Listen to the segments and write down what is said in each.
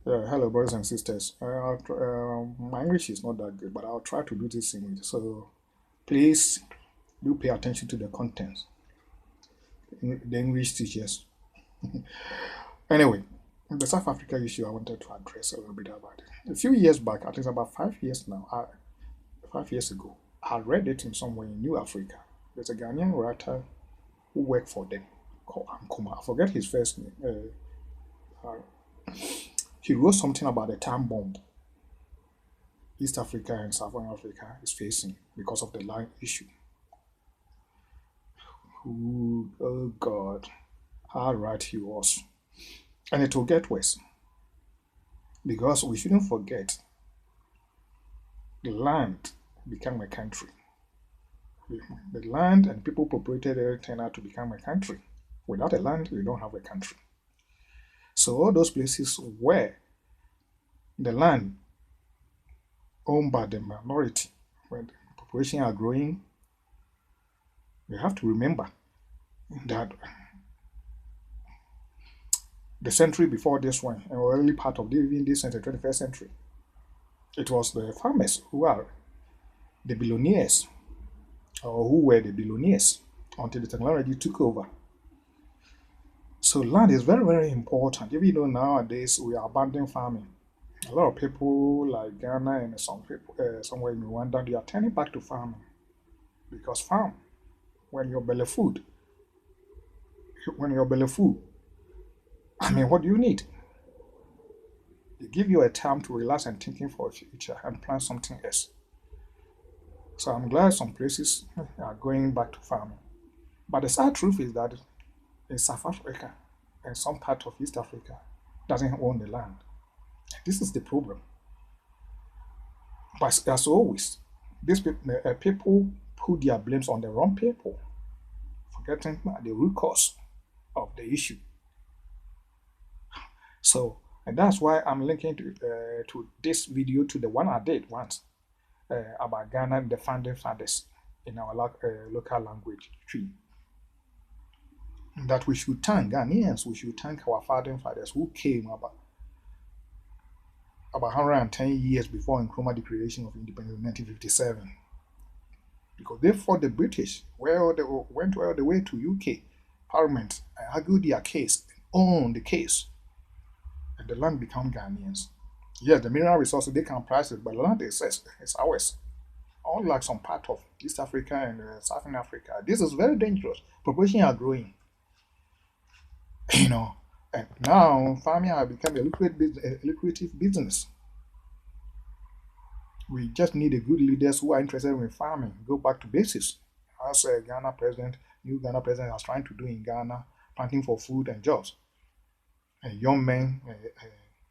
Hello, brothers and sisters. My English is not that good, but I'll try to do this in English. So please do pay attention to the contents, the English teachers. Anyway, the South Africa issue I wanted to address a little bit about it. A few years back, I think about 5 years now, 5 years ago, I read it in somewhere in New Africa. There's a Ghanaian writer who worked for them called Ankuma. I forget his first name. He wrote something about the time bomb East Africa and Southern Africa is facing because of the land issue. Ooh, oh God, how right he was. And it will get worse because we shouldn't forget the land became a country. The land and people populated it turned out to become a country. Without a land, you don't have a country. So all those places where the land owned by the minority, when the population are growing, you have to remember that the century before this one, and early part of even this century, 21st century, it was the farmers who are the billionaires, or who were the billionaires until the technology took over. So land is very, very important. Even though nowadays we are abandoning farming, a lot of people like Ghana and some people somewhere in Rwanda, they are turning back to farming because farm, when you're belly food, when you're belly food, I mean, what do you need? They give you a time to relax and thinking for a future and plan something else. So I'm glad some places are going back to farming. But the sad truth is that in South Africa and some part of East Africa doesn't own the land. This is the problem. But as always, these people put their blames on the wrong people, forgetting the root cause of the issue. So, and that's why I'm linking to this video to the one I did once about Ghana and the founding fathers in our local language tree. That we should thank Ghanaians, we should thank our founding fathers who came about 110 years before Nkrumah Declaration of Independence in 1957. Because they fought the British, where they went all the way to UK Parliament and argued their case, owned the case, and the land became Ghanaians. Yes, the mineral resources they can price it, but the land is ours. Unlike some part of East Africa and Southern Africa, this is very dangerous. Population are growing, you know, and now farming has become a lucrative business. We just need a good leaders who are interested in farming. Go back to basics, as new Ghana president is trying to do in Ghana, planting for food and jobs. And young men,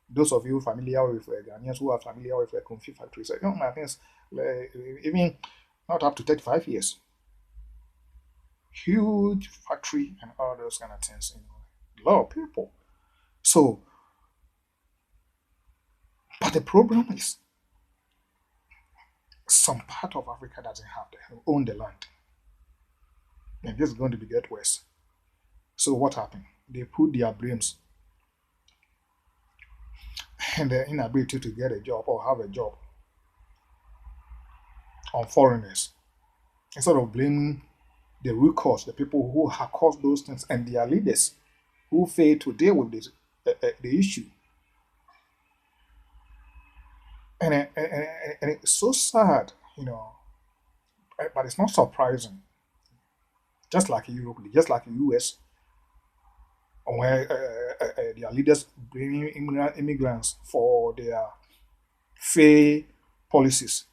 those of you familiar with Ghanaians who are familiar with coffee factories, young men, things, even not up to 35 years, huge factory and all those kind of things. A lot of people. So, but the problem is some part of Africa doesn't have own the land, and this is going to be get worse. So what happened? They put their blames and their inability to get a job or have a job on foreigners instead of blaming the root cause, the people who have caused those things, and their leaders who fail to deal with the issue. And it's so sad, but it's not surprising. Just like Europe, just like the US, where their leaders blaming immigrants for their fair policies.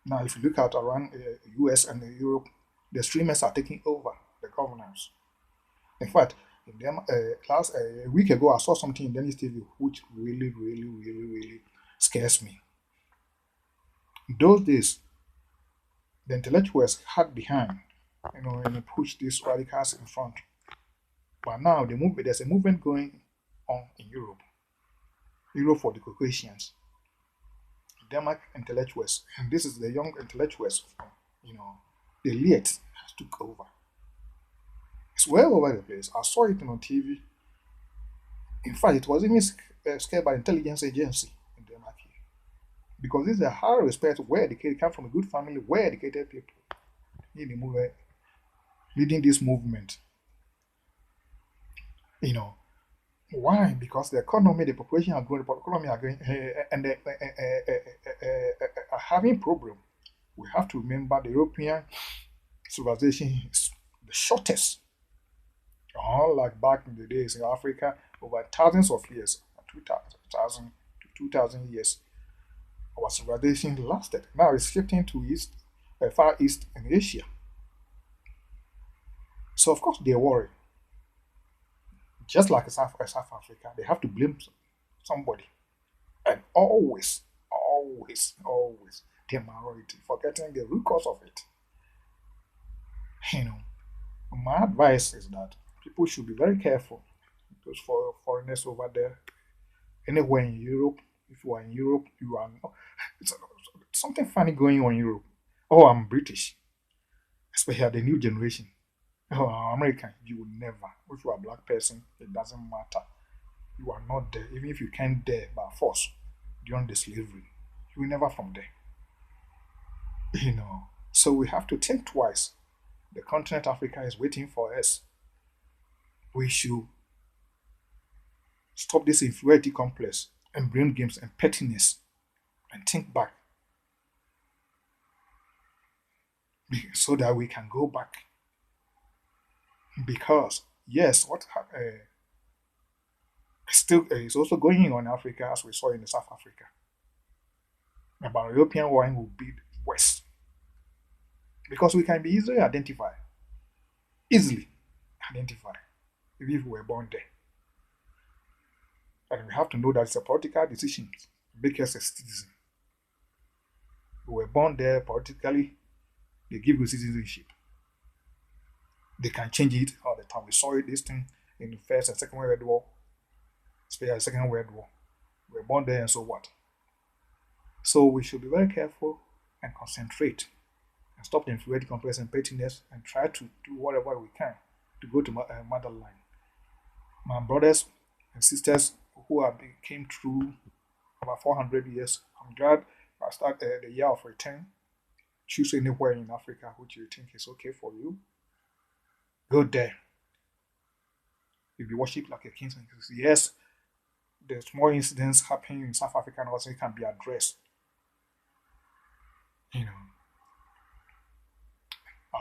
Now, if you look at around US and Europe, the streamers are taking over the governance. In fact, in them, last a week ago, I saw something in Dennis TV which really, really, really, really scares me. In those days, the intellectuals had behind, and pushed these radicals in front. But now there's a movement going on in Europe. Europe for the Caucasians, Denmark intellectuals, and this is the young intellectuals from, the elite has took over. It's well over the place. I saw it on TV. In fact, it was even scared by intelligence agency in Denmark here. Because this is a high respect, well educated, come from a good family, well educated people in the movement, leading this movement. You know, why? Because the economy, the population are growing, the economy are growing, and they are having problem. We have to remember the European civilization is the shortest. Like back in the days in Africa, over thousands of years, 2,000 to 2,000 years, our civilization lasted. Now it's shifting to far east in Asia. So of course they're worried. Just like South Africa, they have to blame somebody. And always, the minority, forgetting the root cause of it. You know, my advice is that people should be very careful. Those for foreigners over there, anywhere in Europe, if you are in Europe, you are not. It's something funny going on in Europe. Oh, I'm British, especially the new generation. Oh, I'm American. You will never. If you are a black person, it doesn't matter. You are not there. Even if you came there by force during the slavery, you will never from there. So we have to think twice. The continent Africa is waiting for us. We should stop this inferiority complex and blame games and pettiness and think back so that we can go back. Because yes, what still is also going on in Africa, as we saw in South Africa, about European wine will be West, because we can be easily identify if we were born there, and we have to know that it's a political decision. Make us a citizen. We were born there politically. They give you citizenship. They can change it all the time. We saw it this thing in the First and Second World War, especially the Second World War. We were born there, and so what? So we should be very careful and concentrate and stop the inferiority complex and pettiness and try to do whatever we can to go to motherland. My brothers and sisters who have came through about 400 years, I'm glad I start the year of return. Choose anywhere in Africa which you think is okay for you. Go there. You'll be worshipped like a king. Yes, there's more incidents happening in South Africa and also it can be addressed, you know,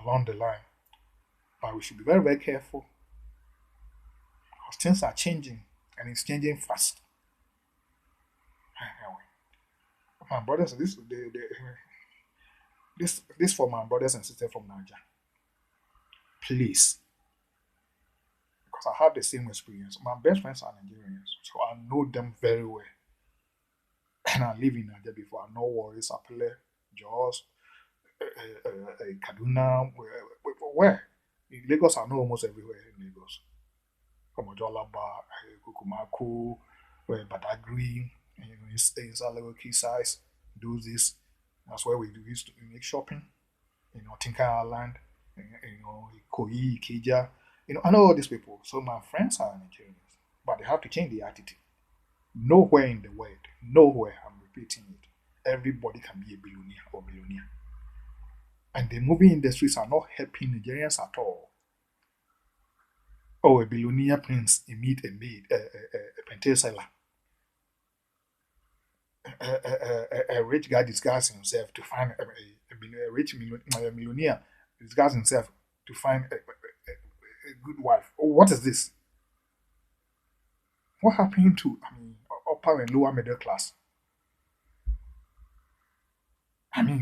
along the line. But we should be very, very careful because things are changing and it's changing fast. Anyway, my brothers, this for my brothers and sisters from Nigeria. Please, because I have the same experience. My best friends are Nigerians, so I know them very well. And I live in Nigeria before. I know Warriors, Apele, Jos, Kaduna, where? In Lagos, I know almost everywhere in Lagos. From Ojolaba, Kukumaku, Badagry, in Level Key Size, do this. That's where we used to make shopping. Tinker Island, Koi, Kija. I know all these people. So my friends are Nigerians, but they have to change the attitude. Nowhere in the world, nowhere, I'm repeating it, everybody can be a billionaire or billionaire. And the movie industries are not helping Nigerians at all. Oh, a billionaire prince, a meet a maid, a pentile seller. A rich guy disguises himself to find a millionaire disguises himself to find a good wife. Oh, what is this? What happened to upper and lower middle class?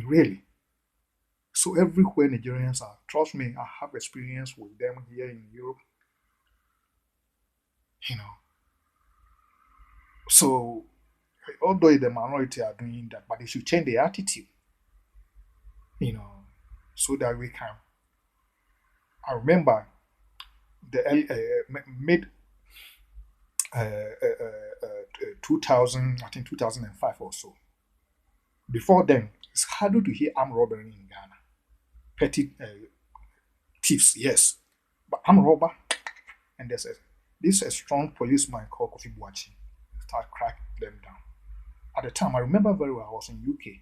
Really. So everywhere Nigerians are, trust me, I have experience with them here in Europe. You know, so although the minority are doing that, but they should change their attitude. You know, so that we can. I remember the mid 2000, I think 2005 or so. Before then, it's harder to hear armed robbery in Ghana. Petty thieves, yes, but armed robber, and there's a strong policeman called Kofi Buachi. start crack them down. At the time, I remember very well, I was in UK.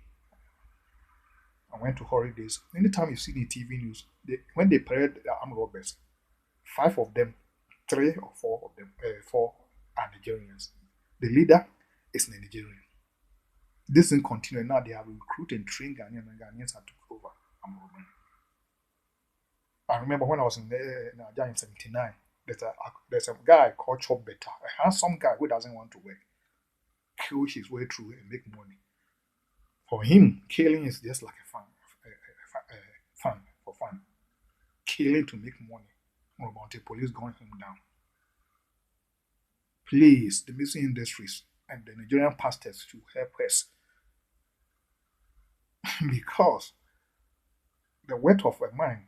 I went to holidays. Anytime you see the TV news, when they parade the armed robbers, five of them, three or four of them, four are Nigerians. The leader is Nigerian. This thing continued. Now they have recruited and trained Ghanaians, and Ghanaians have took over armed robbery. I remember when I was in Nigeria in '79. There's a guy called Chop Better, a handsome guy who doesn't want to work, kill his way through and make money. For him, killing is just like a fun for fun. Killing to make money. About the police gun him down. Please, the music industries and the Nigerian pastors should help us because the worth of a man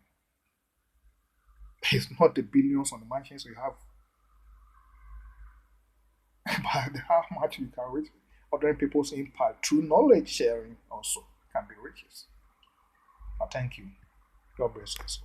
is not the billions on the mansions you have, but how much you can reach other people's impact through knowledge sharing also can be riches. But thank you. God bless us.